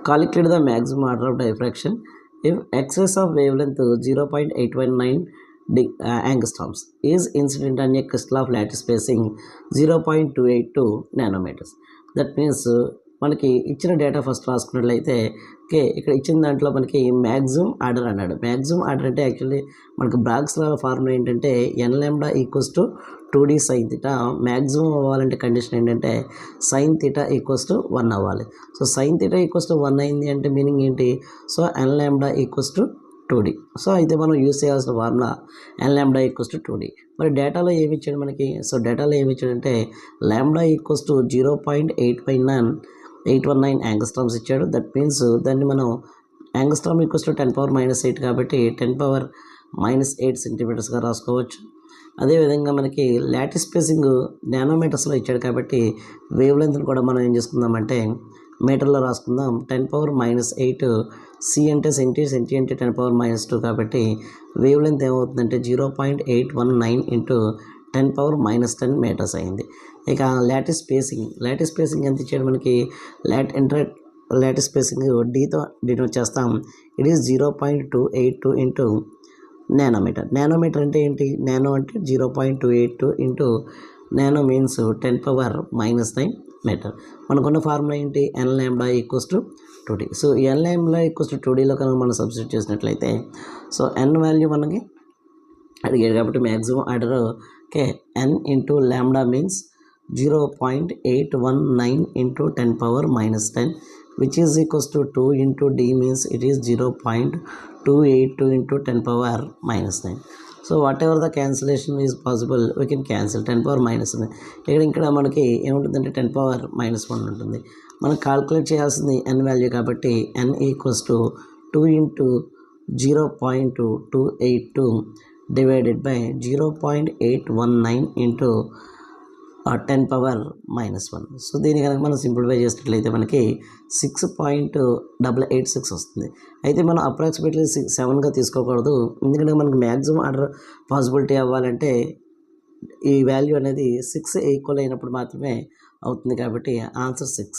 calculate the maximum order of diffraction if excess of wavelength 0.819 angstroms is incident on a crystal of lattice spacing 0.282 nanometers. That means మనకి ఇచ్చిన data first రాసుకున్నట్లయితే okay, ఇక్కడ ఇచ్చిన దాంట్లో మనకి maximum order అన్నాడు. Maximum order అంటే actually మనకి Bragg's law formula ఏంటంటే n lambda equals to 2d sine theta. Maximum అవ్వాలంటే కండిషన్ ఏంటంటే సైన్ థీటా ఈక్వల్స్ టు 1 అవ్వాలి. So sine theta equals to 1 అయింది అంటే మీనింగ్ ఏంటి? So n lambda equals to 2d. So అయితే మనం యూజ్ చేయాల్సిన formula n lambda equals to 2d. మరి డేటాలో ఏమి ఇచ్చాడు మనకి? సో డేటాలో ఏమి ఇచ్చాడంటే లాంబ్డా ఈక్వల్స్ టు 0.819 యాంగ్స్ట్రామ్స్ ఇచ్చాడు. దట్ మీన్స్ దాన్ని మనం యాంగ్స్ట్రామ్ ఈక్వల్స్ టు 10⁻⁸ కాబట్టి 10⁻⁸ సెంటీమీటర్స్గా రాసుకోవచ్చు. అదేవిధంగా మనకి లాటిస్ స్పేసింగ్ నానోమీటర్స్లో ఇచ్చాడు కాబట్టి వేవ్ లెంత్ని కూడా మనం ఏం చేసుకుందామంటే మీటర్లో రాసుకుందాం. 10⁻⁸ సి అంటే సెంటీ, సెంటీ అంటే 10⁻⁻2 కాబట్టి వేవ్ లెంత్ ఏమవుతుందంటే 0.819 ఇంటూ 10⁻⁻10 మీటర్స్ అయింది. ఇక లాటిస్ స్పేసింగ్ ఎంత ఇచ్చాడు మనకి? లాటిస్ స్పేసింగ్ డీతో డినోట్ చేస్తాం. It is 0.282 into nanometer. Nanometer అంటే ఏంటి? నానో అంటే 0.282 ఇంటూ నానో మీన్స్ 10⁻⁻9 మీటర్. మనకున్న ఫార్ములా ఏంటి? N lambda equals to 2d. So n lambda equals to 2dలో కనుక మనం సబ్స్టిట్యూట్ చేసినట్లయితే సో ఎన్ వాల్యూ మనకి అడిగాడు కాబట్టి maximum order okay n into lambda means 0.819 into 10⁻⁻10 which is equals to 2 into d means it is 0.282 into 10⁻⁻9. So whatever the cancellation is possible we can cancel 10⁻⁻9. ఇక్కడ మనకి ఏముంటుందంటే 10⁻⁻1 ఉంటుంది. మనం కాల్కులేట్ చేయాల్సింది n వాల్యూ కాబట్టి n equals to 2 into 0.282 divided by 0.819 into 10⁻⁻1. So దీన్ని కనుక మనం సింప్లిఫై చేసినట్లయితే మనకి 6.886 వస్తుంది. అయితే మనం అప్రాక్సిమేట్లీ 7గా తీసుకోకూడదు, ఎందుకంటే మనకి మ్యాక్సిమం ఆర్డర్ పాసిబిలిటీ అవ్వాలంటే ఈ వాల్యూ అనేది 6 ఈక్వల్ అయినప్పుడు మాత్రమే అవుతుంది. కాబట్టి ఆన్సర్ 6.